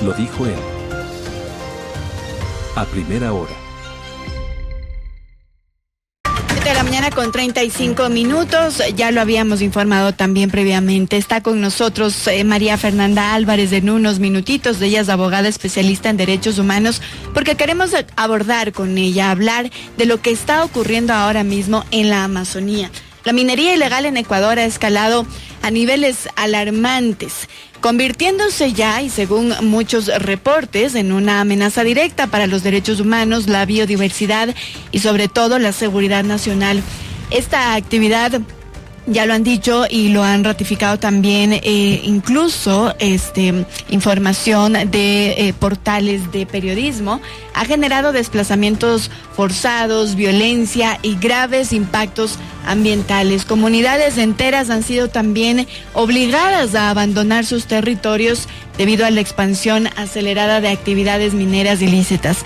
Lo dijo él. A primera hora. De la mañana con 35 minutos, ya lo habíamos informado también previamente. Está con nosotros María Fernanda Álvarez en unos minutitos. Ella es abogada especialista en derechos humanos, porque queremos abordar con ella, hablar de lo que está ocurriendo ahora mismo en la Amazonía. La minería ilegal en Ecuador ha escalado a niveles alarmantes, convirtiéndose ya, y según muchos reportes, en una amenaza directa para los derechos humanos, la biodiversidad y sobre todo la seguridad nacional. Esta actividad, ya lo han dicho y lo han ratificado también, incluso información de portales de periodismo, ha generado desplazamientos forzados, violencia y graves impactos ambientales. Comunidades enteras han sido también obligadas a abandonar sus territorios debido a la expansión acelerada de actividades mineras ilícitas,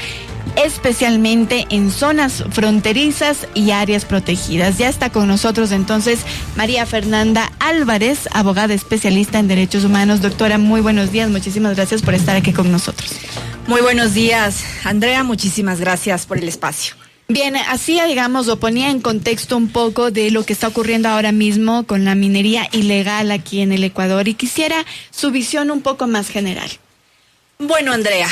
especialmente en zonas fronterizas y áreas protegidas. Ya está con nosotros entonces María Fernanda Álvarez, abogada especialista en derechos humanos. Doctora, muy buenos días, muchísimas gracias por estar aquí con nosotros. Muy buenos días, Andrea, muchísimas gracias por el espacio. Bien, hacía, digamos, o ponía en contexto un poco de lo que está ocurriendo ahora mismo con la minería ilegal aquí en el Ecuador, y quisiera su visión un poco más general. Bueno, Andrea,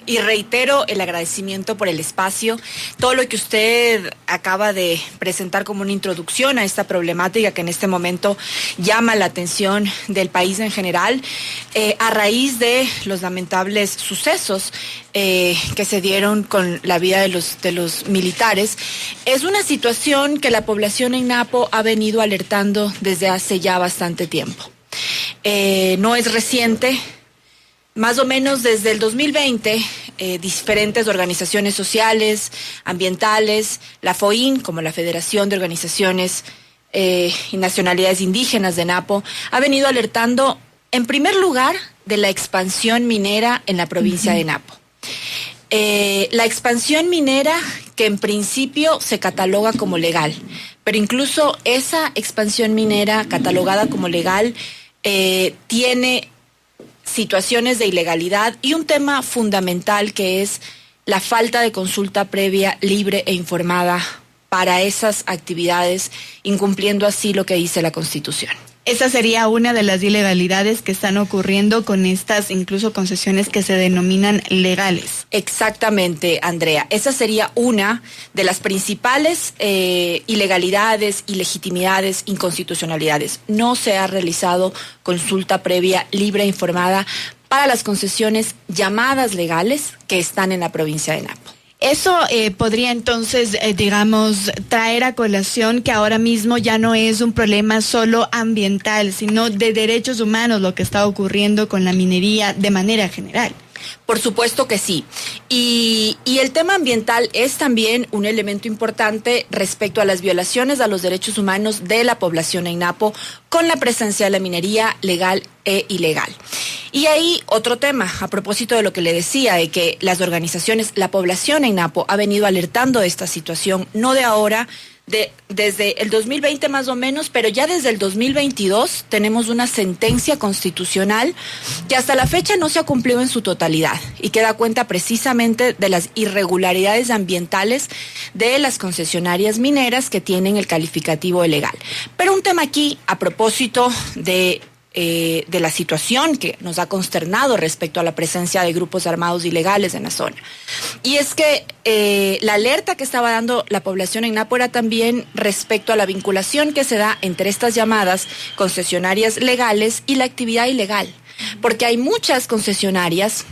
y reitero el agradecimiento por el espacio, todo lo que usted acaba de presentar como una introducción a esta problemática que en este momento llama la atención del país en general, a raíz de los lamentables sucesos que se dieron con la vida de los militares. Es una situación que la población en Napo ha venido alertando desde hace ya bastante tiempo. No es reciente. Más o menos desde el 2020, diferentes organizaciones sociales, ambientales, la FOIN, como la Federación de Organizaciones y Nacionalidades Indígenas de Napo, ha venido alertando, en primer lugar, de la expansión minera en la provincia de Napo. La expansión minera que en principio se cataloga como legal, pero incluso esa expansión minera catalogada como legal tiene situaciones de ilegalidad y un tema fundamental que es la falta de consulta previa, libre e informada para esas actividades, incumpliendo así lo que dice la Constitución. Esa sería una de las ilegalidades que están ocurriendo con estas incluso concesiones que se denominan legales. Exactamente, Andrea. Esa sería una de las principales ilegalidades, ilegitimidades, inconstitucionalidades. No se ha realizado consulta previa, libre e informada para las concesiones llamadas legales que están en la provincia de Napo. Eso podría entonces, digamos, traer a colación que ahora mismo ya no es un problema solo ambiental, sino de derechos humanos lo que está ocurriendo con la minería de manera general. Por supuesto que sí. Y el tema ambiental es también un elemento importante respecto a las violaciones a los derechos humanos de la población en Napo con la presencia de la minería legal e ilegal. Y ahí otro tema, a propósito de lo que le decía, de que las organizaciones, la población en Napo ha venido alertando de esta situación, no de ahora, desde el 2020 más o menos, pero ya desde el 2022 tenemos una sentencia constitucional que hasta la fecha no se ha cumplido en su totalidad y que da cuenta precisamente de las irregularidades ambientales de las concesionarias mineras que tienen el calificativo ilegal. Pero un tema aquí, a propósito de la situación que nos ha consternado respecto a la presencia de grupos armados ilegales en la zona. Y es que la alerta que estaba dando la población en Napo era también respecto a la vinculación que se da entre estas llamadas concesionarias legales y la actividad ilegal. Porque hay muchas concesionarias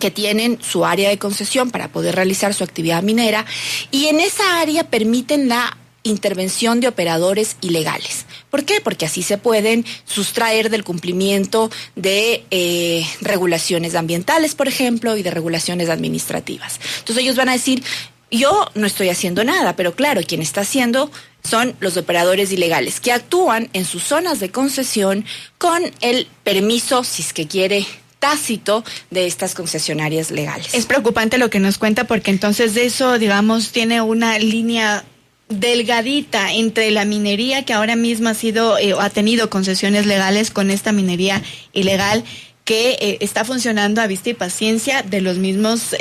que tienen su área de concesión para poder realizar su actividad minera y en esa área permiten la intervención de operadores ilegales. ¿Por qué? Porque así se pueden sustraer del cumplimiento de regulaciones ambientales, por ejemplo, y de regulaciones administrativas. Entonces ellos van a decir, yo no estoy haciendo nada, pero claro, quien está haciendo son los operadores ilegales que actúan en sus zonas de concesión con el permiso, si es que quiere, tácito de estas concesionarias legales. Es preocupante lo que nos cuenta porque entonces eso, digamos, tiene una línea delgadita entre la minería que ahora mismo ha sido o ha tenido concesiones legales con esta minería ilegal que está funcionando a vista y paciencia de los mismos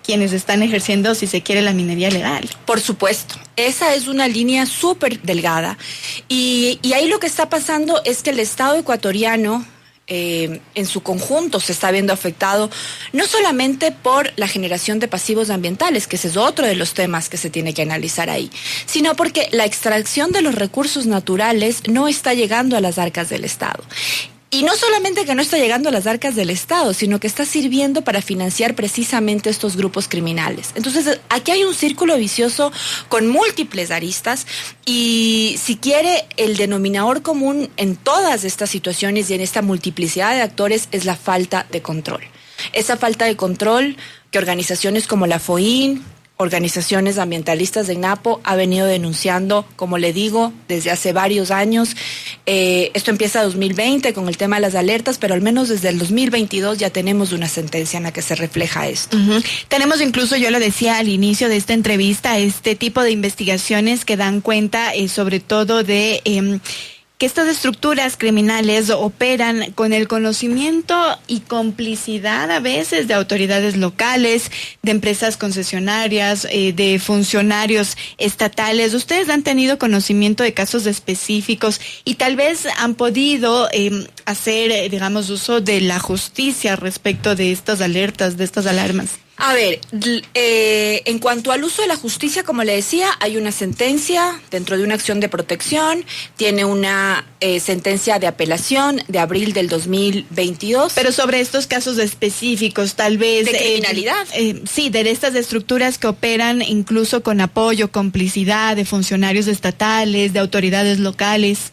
quienes están ejerciendo, si se quiere, la minería legal. Por supuesto, esa es una línea súper delgada y ahí lo que está pasando es que el Estado ecuatoriano en su conjunto se está viendo afectado no solamente por la generación de pasivos ambientales, que ese es otro de los temas que se tiene que analizar ahí, sino porque la extracción de los recursos naturales no está llegando a las arcas del Estado. Y no solamente que no está llegando a las arcas del Estado, sino que está sirviendo para financiar precisamente estos grupos criminales. Entonces, aquí hay un círculo vicioso con múltiples aristas y, si quiere, el denominador común en todas estas situaciones y en esta multiplicidad de actores es la falta de control. Esa falta de control que organizaciones como la FOIN, organizaciones ambientalistas de INAPO ha venido denunciando, como le digo, desde hace varios años. Esto empieza 2020 con el tema de las alertas, pero al menos desde el 2022 ya tenemos una sentencia en la que se refleja esto. Tenemos incluso, yo lo decía al inicio de esta entrevista, este tipo de investigaciones que dan cuenta sobre todo de que estas estructuras criminales operan con el conocimiento y complicidad a veces de autoridades locales, de empresas concesionarias, de funcionarios estatales. Ustedes han tenido conocimiento de casos específicos y tal vez han podido hacer, digamos, uso de la justicia respecto de estas alertas, de estas alarmas. A ver, en cuanto al uso de la justicia, como le decía, hay una sentencia dentro de una acción de protección, tiene una sentencia de apelación de abril del 2022. Pero sobre estos casos específicos, tal vez... ¿De criminalidad? Sí, de estas estructuras que operan incluso con apoyo, complicidad de funcionarios estatales, de autoridades locales.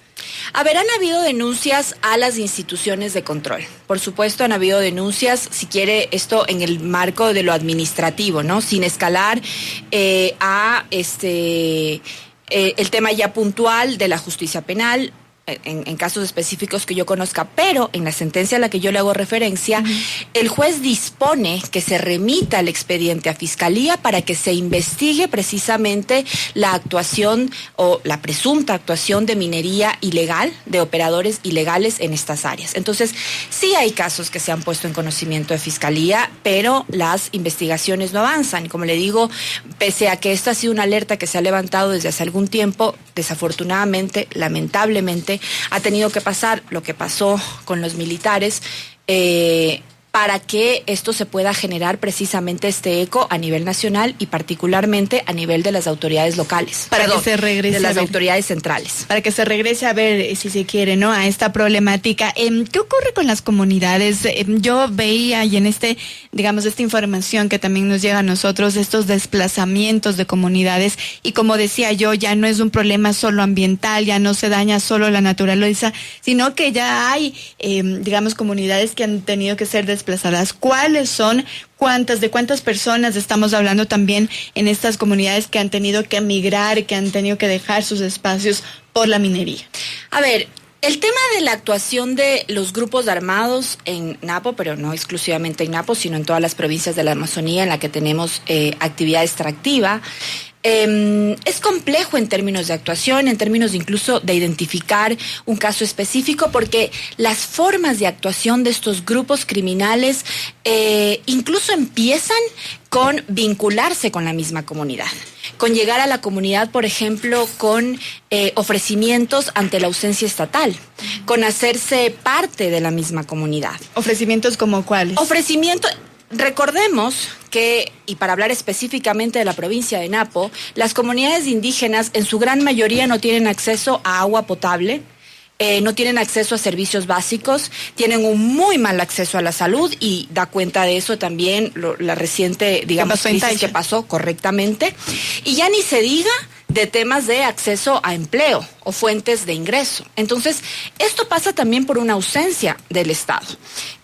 A ver, han habido denuncias a las instituciones de control. Por supuesto, han habido denuncias, si quiere, esto en el marco de lo administrativo, ¿no? Sin escalar a el tema ya puntual de la justicia penal. En casos específicos que yo conozca, pero en la sentencia a la que yo le hago referencia, el juez dispone que se remita el expediente a Fiscalía para que se investigue precisamente la actuación o la presunta actuación de minería ilegal, de operadores ilegales en estas áreas. Entonces, sí hay casos que se han puesto en conocimiento de Fiscalía, pero las investigaciones no avanzan. Como le digo, pese a que esta ha sido una alerta que se ha levantado desde hace algún tiempo, desafortunadamente, lamentablemente, ha tenido que pasar lo que pasó con los militares para que esto se pueda generar precisamente este eco a nivel nacional y particularmente a nivel de las autoridades locales. Que se regrese de las autoridades centrales. Para que se regrese a ver, si se quiere, ¿no?, a esta problemática. ¿Qué ocurre con las comunidades? Yo veía y en digamos, esta información que también nos llega a nosotros, estos desplazamientos de comunidades, y como decía yo, ya no es un problema solo ambiental, ya no se daña solo la naturaleza, sino que ya hay, digamos, comunidades que han tenido que ser desplazadas. ¿Cuáles son? ¿De cuántas personas estamos hablando también en estas comunidades que han tenido que emigrar, que han tenido que dejar sus espacios por la minería? A ver, el tema de la actuación de los grupos armados en Napo, pero no exclusivamente en Napo, sino en todas las provincias de la Amazonía en la que tenemos actividad extractiva, es complejo en términos de actuación, en términos incluso de identificar un caso específico, porque las formas de actuación de estos grupos criminales incluso empiezan con vincularse con la misma comunidad, con llegar a la comunidad, por ejemplo, con ofrecimientos ante la ausencia estatal, con hacerse parte de la misma comunidad. ¿Ofrecimientos como cuáles? Recordemos que, y para hablar específicamente de la provincia de Napo, las comunidades indígenas en su gran mayoría no tienen acceso a agua potable, no tienen acceso a servicios básicos, tienen un muy mal acceso a la salud y da cuenta de eso también la reciente, digamos, crisis que pasó correctamente. Y ya ni se diga de temas de acceso a empleo o fuentes de ingreso. Entonces, esto pasa también por una ausencia del Estado.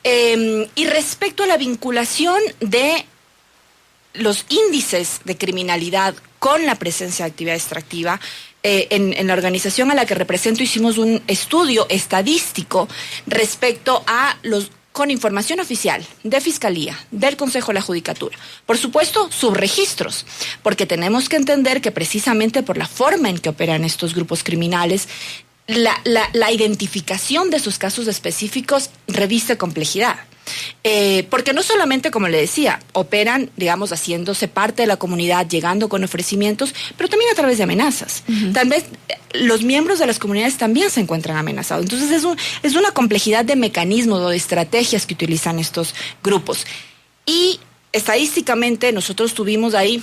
Y respecto a la vinculación de los índices de criminalidad con la presencia de actividad extractiva, en la organización a la que represento hicimos un estudio estadístico respecto a con información oficial de Fiscalía, del Consejo de la Judicatura. Por supuesto, subregistros, porque tenemos que entender que precisamente por la forma en que operan estos grupos criminales, la identificación de sus casos específicos reviste complejidad. Porque no solamente, como le decía, operan, digamos, haciéndose parte de la comunidad, llegando con ofrecimientos, pero también a través de amenazas. Tal vez los miembros de las comunidades también se encuentran amenazados. Entonces es una complejidad de mecanismos o de estrategias que utilizan estos grupos. Y estadísticamente nosotros tuvimos ahí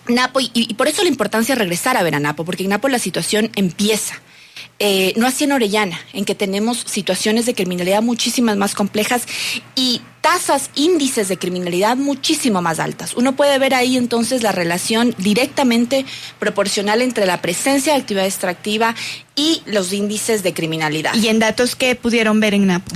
Napo, y por eso la importancia de regresar a ver a Napo, porque en Napo la situación empieza. No así en Orellana, en que tenemos situaciones de criminalidad muchísimas más complejas y tasas, índices de criminalidad muchísimo más altas. Uno puede ver ahí entonces la relación directamente proporcional entre la presencia de actividad extractiva y los índices de criminalidad. ¿Y en datos qué pudieron ver en Napo?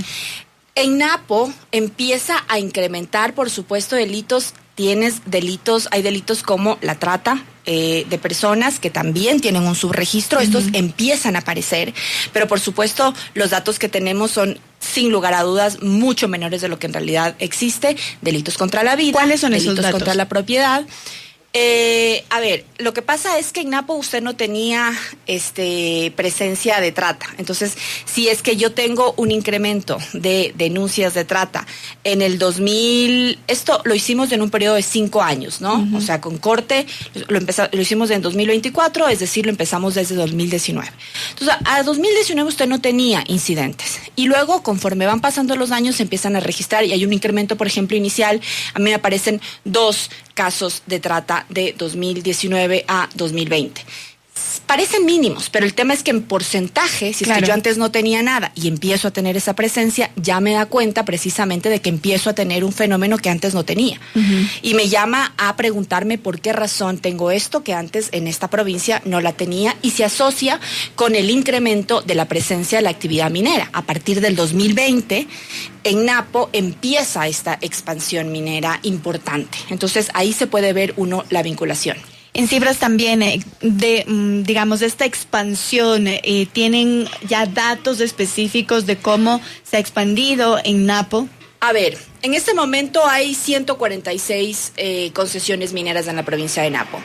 En Napo empieza a incrementar, por supuesto, delitos. Hay delitos como la trata de personas que también tienen un subregistro. Estos empiezan a aparecer, pero por supuesto los datos que tenemos son, sin lugar a dudas, mucho menores de lo que en realidad existe. Delitos contra la vida. ¿Cuáles son esos delitos datos? Contra la propiedad. A ver, lo que pasa es que en Napo usted no tenía presencia de trata. Entonces, si es que yo tengo un incremento de denuncias de trata en el 2000, esto lo hicimos en un periodo de 5 años, ¿no? O sea, con corte, lo hicimos en 2024, es decir, lo empezamos desde 2019. Entonces, a 2019 usted no tenía incidentes. Y luego, conforme van pasando los años, se empiezan a registrar y hay un incremento, por ejemplo, inicial. A mí me aparecen 2 casos de trata de 2019 a 2020. Parecen mínimos, pero el tema es que en porcentaje, si es que yo antes no tenía nada y empiezo a tener esa presencia, ya me da cuenta precisamente de que empiezo a tener un fenómeno que antes no tenía. Y me llama a preguntarme por qué razón tengo esto que antes en esta provincia no la tenía, y se asocia con el incremento de la presencia de la actividad minera. A partir del 2020, en Napo empieza esta expansión minera importante. Entonces ahí se puede ver la vinculación. En cifras también digamos, de esta expansión, ¿tienen ya datos específicos de cómo se ha expandido en Napo? A ver, en este momento hay 146 concesiones mineras en la provincia de Napo.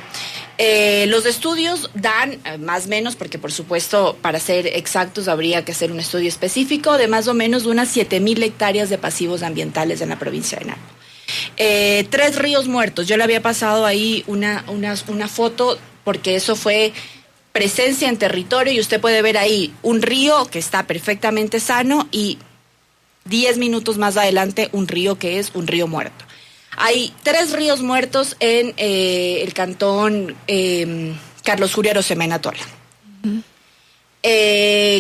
Los estudios dan, más o menos, porque por supuesto, para ser exactos, habría que hacer un estudio específico, de más o menos unas 7,000 hectáreas de pasivos ambientales en la provincia de Napo. 3 ríos muertos. Yo le había pasado ahí una foto, porque eso fue presencia en territorio, y usted puede ver ahí un río que está perfectamente sano y 10 minutos más adelante un río que es un río muerto. Hay 3 ríos muertos en el cantón Carlos Julio Arosemena Tola.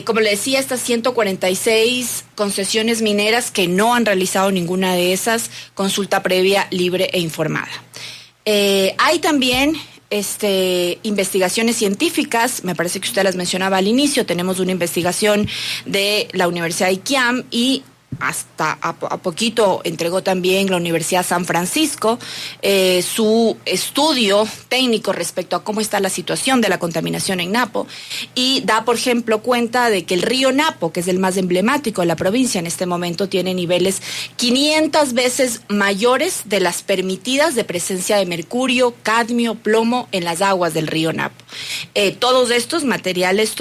Como le decía, estas 146 concesiones mineras que no han realizado ninguna de esas, consulta previa, libre e informada. Hay también investigaciones científicas, me parece que usted las mencionaba al inicio. Tenemos una investigación de la Universidad de Iquiam, y hasta a poquito entregó también la Universidad San Francisco su estudio técnico respecto a cómo está la situación de la contaminación en Napo, y da, por ejemplo, cuenta de que el río Napo, que es el más emblemático de la provincia en este momento, tiene niveles 500 veces mayores de las permitidas de presencia de mercurio, cadmio, plomo en las aguas del río Napo. Todos estos materiales,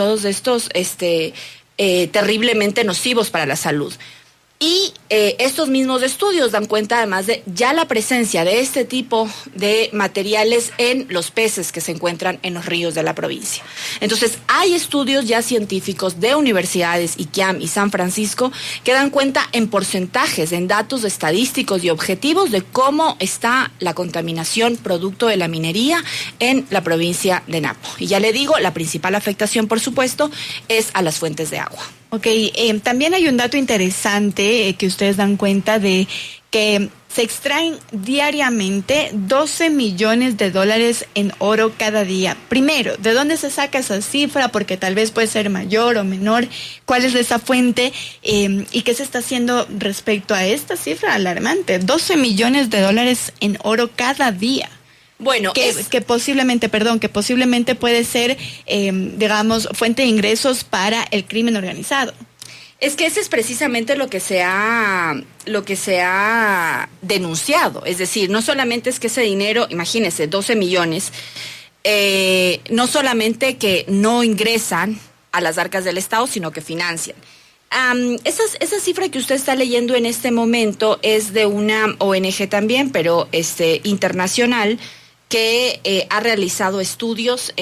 terriblemente nocivos para la salud. Y estos mismos estudios dan cuenta además de ya la presencia de este tipo de materiales en los peces que se encuentran en los ríos de la provincia. Entonces, hay estudios ya científicos de universidades Iquiam y San Francisco que dan cuenta en porcentajes, en datos estadísticos y objetivos de cómo está la contaminación producto de la minería en la provincia de Napo. Y ya le digo, la principal afectación, por supuesto, es a las fuentes de agua. Ok, también hay un dato interesante que ustedes dan cuenta de que se extraen diariamente 12 millones de dólares en oro cada día. Primero, ¿de dónde se saca esa cifra? Porque tal vez puede ser mayor o menor. ¿Cuál es esa fuente? ¿Y qué se está haciendo respecto a esta cifra alarmante? 12 millones de dólares en oro cada día. Bueno, que posiblemente puede ser, digamos, fuente de ingresos para el crimen organizado. Es que ese es precisamente lo que se ha denunciado. Es decir, no solamente es que ese dinero, imagínese, 12 millones, no solamente que no ingresan a las arcas del Estado, sino que financian. Esa cifra que usted está leyendo en este momento es de una ONG también, pero internacional, que ha realizado estudios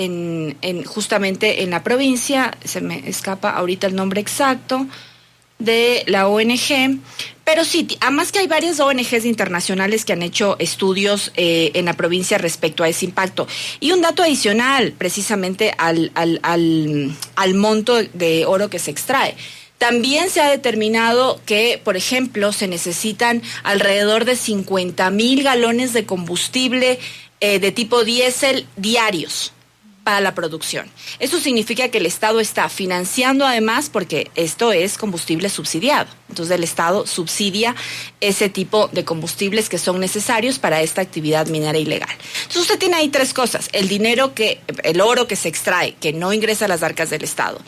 justamente en la provincia. Se me escapa ahorita el nombre exacto de la ONG, pero sí, además que hay varias ONGs internacionales que han hecho estudios en la provincia respecto a ese impacto. Y un dato adicional, precisamente al monto de oro que se extrae. También se ha determinado que, por ejemplo, se necesitan alrededor de 50,000 galones de combustible de tipo diésel diarios para la producción. Eso significa que el Estado está financiando además, porque esto es combustible subsidiado. Entonces el Estado subsidia ese tipo de combustibles que son necesarios para esta actividad minera ilegal. Entonces usted tiene ahí tres cosas: el oro que se extrae, que no ingresa a las arcas del Estado,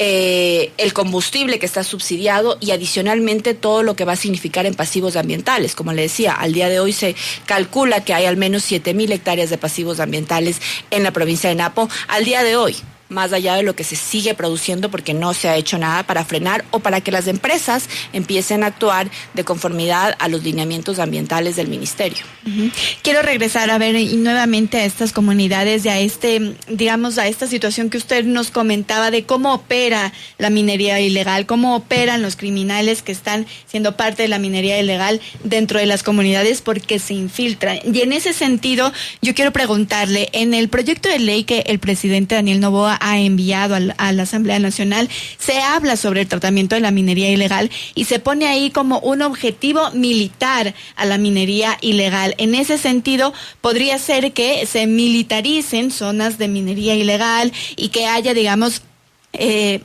el combustible que está subsidiado y adicionalmente todo lo que va a significar en pasivos ambientales. Como le decía, al día de hoy se calcula que hay al menos 7,000 hectáreas de pasivos ambientales en la provincia de Napo, al día de hoy, más allá de lo que se sigue produciendo, porque no se ha hecho nada para frenar o para que las empresas empiecen a actuar de conformidad a los lineamientos ambientales del ministerio. Uh-huh. Quiero regresar a ver y nuevamente a estas comunidades y a a esta situación que usted nos comentaba de cómo opera la minería ilegal, cómo operan los criminales que están siendo parte de la minería ilegal dentro de las comunidades, porque se infiltran. Y en ese sentido, yo quiero preguntarle, en el proyecto de ley que el presidente Daniel Noboa ha enviado a la Asamblea Nacional, se habla sobre el tratamiento de la minería ilegal y se pone ahí como un objetivo militar a la minería ilegal. En ese sentido, podría ser que se militaricen zonas de minería ilegal y que haya, digamos,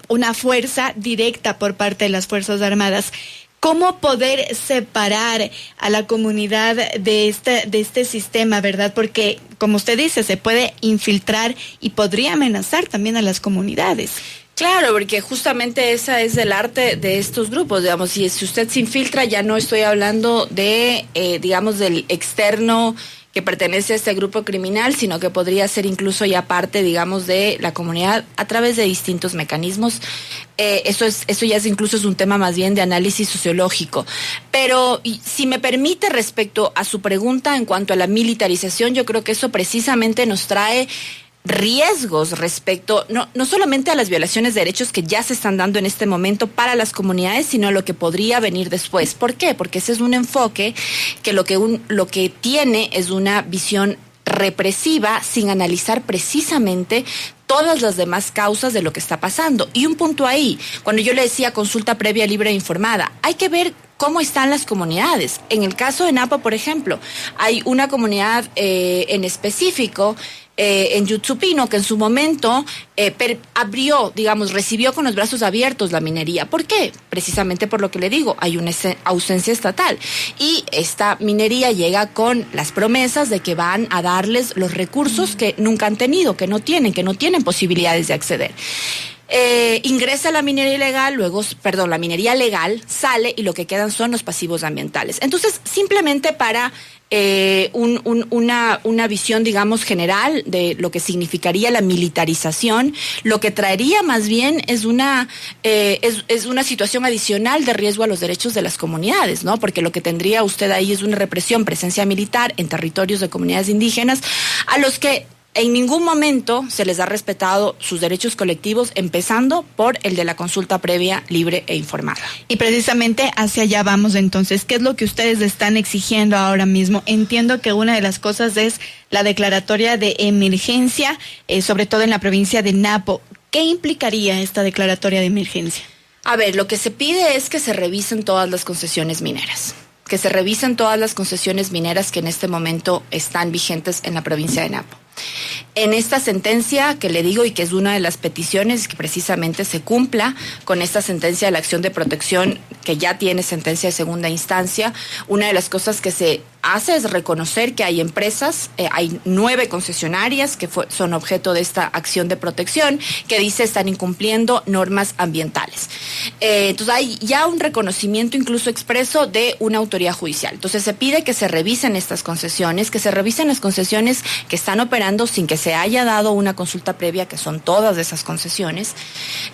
una fuerza directa por parte de las Fuerzas Armadas. ¿Cómo poder separar a la comunidad de este sistema, verdad? Porque, como usted dice, se puede infiltrar y podría amenazar también a las comunidades. Claro, porque justamente esa es el arte de estos grupos, digamos, si usted se infiltra, ya no estoy hablando de, del externo que pertenece a este grupo criminal, sino que podría ser incluso ya parte, digamos, de la comunidad a través de distintos mecanismos. Eso ya incluso es un tema más bien de análisis sociológico. Pero si me permite, respecto a su pregunta en cuanto a la militarización, yo creo que eso precisamente nos trae riesgos respecto no solamente a las violaciones de derechos que ya se están dando en este momento para las comunidades, sino a lo que podría venir después. ¿Por qué? Porque ese es un enfoque que lo que tiene es una visión represiva sin analizar precisamente todas las demás causas de lo que está pasando. Y un punto ahí, cuando yo le decía consulta previa, libre e informada, hay que ver cómo están las comunidades. En el caso de Napo, por ejemplo, hay una comunidad en específico en Yutsupino, que en su momento recibió con los brazos abiertos la minería. ¿Por qué? Precisamente por lo que le digo, hay una ausencia estatal. Y esta minería llega con las promesas de que van a darles los recursos que nunca han tenido, que no tienen posibilidades de acceder. Ingresa la minería ilegal, la minería legal sale y lo que quedan son los pasivos ambientales. Entonces, simplemente para una visión, digamos, general de lo que significaría la militarización, lo que traería más bien es una situación adicional de riesgo a los derechos de las comunidades, ¿no? Porque lo que tendría usted ahí es una represión, presencia militar en territorios de comunidades indígenas a los que en ningún momento se les ha respetado sus derechos colectivos, empezando por el de la consulta previa, libre e informada. Y precisamente hacia allá vamos entonces. ¿Qué es lo que ustedes están exigiendo ahora mismo? Entiendo que una de las cosas es la declaratoria de emergencia, sobre todo en la provincia de Napo. ¿Qué implicaría esta declaratoria de emergencia? A ver, lo que se pide es que se revisen todas las concesiones mineras. Que se revisen todas las concesiones mineras que en este momento están vigentes en la provincia de Napo. En esta sentencia que le digo y que es una de las peticiones que precisamente se cumpla con esta sentencia de la acción de protección que ya tiene sentencia de segunda instancia, una de las cosas que se hace es reconocer que hay empresas, hay 9 concesionarias que son objeto de esta acción de protección, que dice están incumpliendo normas ambientales. Entonces hay ya un reconocimiento incluso expreso de una autoridad judicial. Entonces se pide que se revisen estas concesiones, que se revisen las concesiones que están operando sin que se haya dado una consulta previa, que son todas esas concesiones,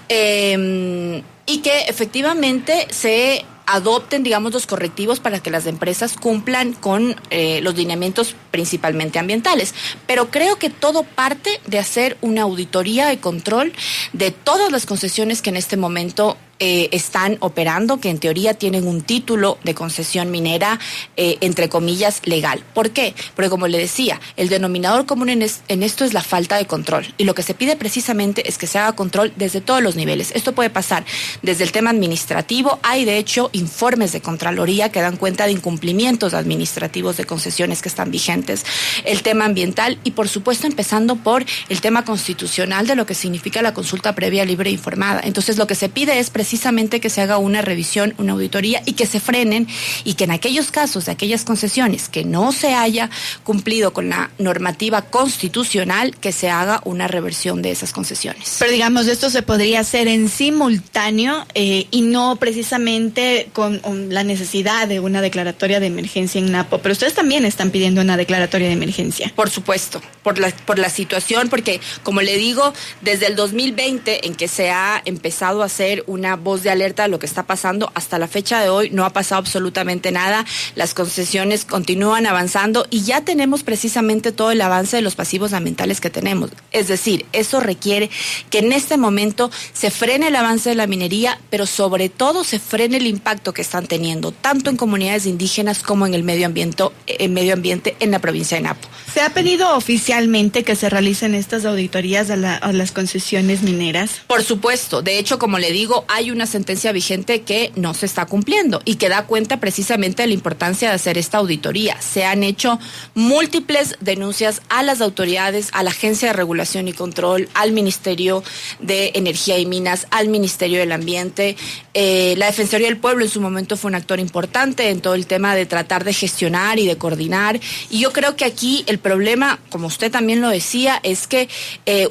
y que efectivamente se adopten, digamos, los correctivos para que las empresas cumplan con los lineamientos principalmente ambientales. Pero creo que todo parte de hacer una auditoría de control de todas las concesiones que en este momento están operando, que en teoría tienen un título de concesión minera, entre comillas, legal. ¿Por qué? Porque como le decía, el denominador común en esto es la falta de control. Y lo que se pide precisamente es que se haga control desde todos los niveles. Esto puede pasar desde el tema administrativo. Hay, de hecho, informes de Contraloría que dan cuenta de incumplimientos administrativos de concesiones que están vigentes. El tema ambiental y, por supuesto, empezando por el tema constitucional de lo que significa la consulta previa, libre e informada. Entonces, lo que se pide es precisamente que se haga una revisión, una auditoría y que se frenen, y que en aquellos casos de aquellas concesiones que no se haya cumplido con la normativa constitucional, que se haga una reversión de esas concesiones. Pero digamos, esto se podría hacer en simultáneo y no precisamente con la necesidad de una declaratoria de emergencia en Napo. Pero ustedes también están pidiendo una declaratoria de emergencia. Por supuesto, por la situación, porque como le digo, desde el 2020 en que se ha empezado a hacer una voz de alerta de lo que está pasando, hasta la fecha de hoy no ha pasado absolutamente nada. Las concesiones continúan avanzando y ya tenemos precisamente todo el avance de los pasivos ambientales que tenemos. Es decir, eso requiere que en este momento se frene el avance de la minería, pero sobre todo se frene el impacto que están teniendo tanto en comunidades indígenas como en el medio ambiente en la provincia de Napo. ¿Se ha pedido oficialmente que se realicen estas auditorías a las concesiones mineras? Por supuesto. De hecho, como le digo, hay una sentencia vigente que no se está cumpliendo y que da cuenta precisamente de la importancia de hacer esta auditoría. Se han hecho múltiples denuncias a las autoridades, a la Agencia de Regulación y Control, al Ministerio de Energía y Minas, al Ministerio del Ambiente. La Defensoría del Pueblo en su momento fue un actor importante en todo el tema de tratar de gestionar y de coordinar. Y yo creo que aquí el problema, como usted también lo decía, es que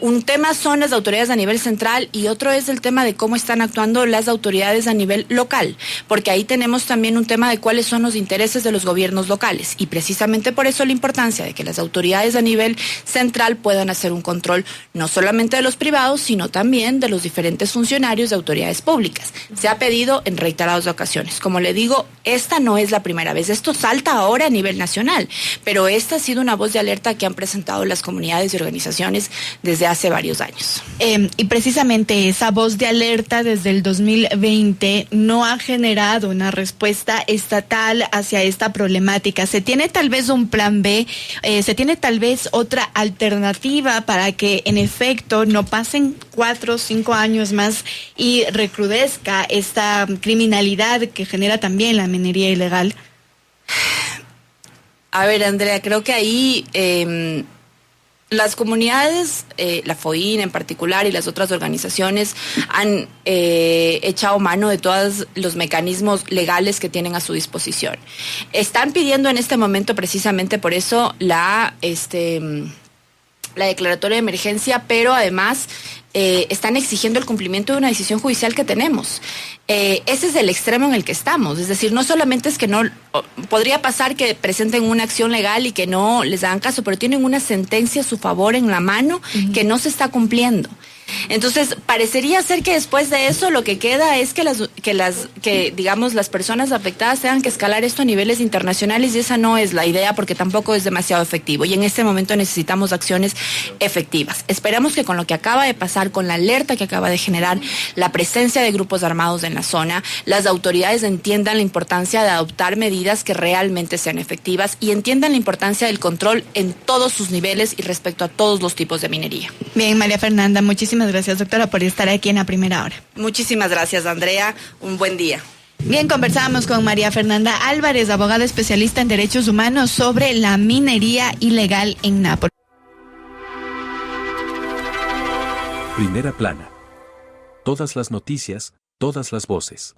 un tema son las autoridades a nivel central y otro es el tema de cómo están actuando las autoridades a nivel local, porque ahí tenemos también un tema de cuáles son los intereses de los gobiernos locales, y precisamente por eso la importancia de que las autoridades a nivel central puedan hacer un control no solamente de los privados, sino también de los diferentes funcionarios de autoridades públicas. Se ha pedido en reiteradas ocasiones. Como le digo, esta no es la primera vez, esto salta ahora a nivel nacional, pero esta ha sido una voz de alerta que han presentado las comunidades y organizaciones desde hace varios años. Y precisamente esa voz de alerta desde el 2020 no ha generado una respuesta estatal hacia esta problemática. ¿Se tiene tal vez un plan B? ¿Se tiene tal vez otra alternativa para que en efecto no pasen 4 o 5 años más y recrudezca esta criminalidad que genera también la minería ilegal? A ver, Andrea, creo que ahí las comunidades, la FOIN en particular y las otras organizaciones han echado mano de todos los mecanismos legales que tienen a su disposición. Están pidiendo en este momento precisamente por eso la declaratoria de emergencia, pero además están exigiendo el cumplimiento de una decisión judicial que tenemos. Ese es el extremo en el que estamos. Es decir, no solamente es que no, podría pasar que presenten una acción legal y que no les dan caso, pero tienen una sentencia a su favor en la mano que no se está cumpliendo. Entonces, parecería ser que después de eso lo que queda es que digamos, las personas afectadas tengan que escalar esto a niveles internacionales, y esa no es la idea, porque tampoco es demasiado efectivo. Y en este momento necesitamos acciones efectivas. Esperamos que con lo que acaba de pasar, con la alerta que acaba de generar la presencia de grupos armados en la zona, las autoridades entiendan la importancia de adoptar medidas que realmente sean efectivas y entiendan la importancia del control en todos sus niveles y respecto a todos los tipos de minería. Bien, María Fernanda, muchísimas gracias, doctora, por estar aquí en A Primera Hora. Muchísimas gracias, Andrea. Un buen día. Bien, conversábamos con María Fernanda Álvarez, abogada especialista en derechos humanos, sobre la minería ilegal en Napo. Primera plana. Todas las noticias, todas las voces.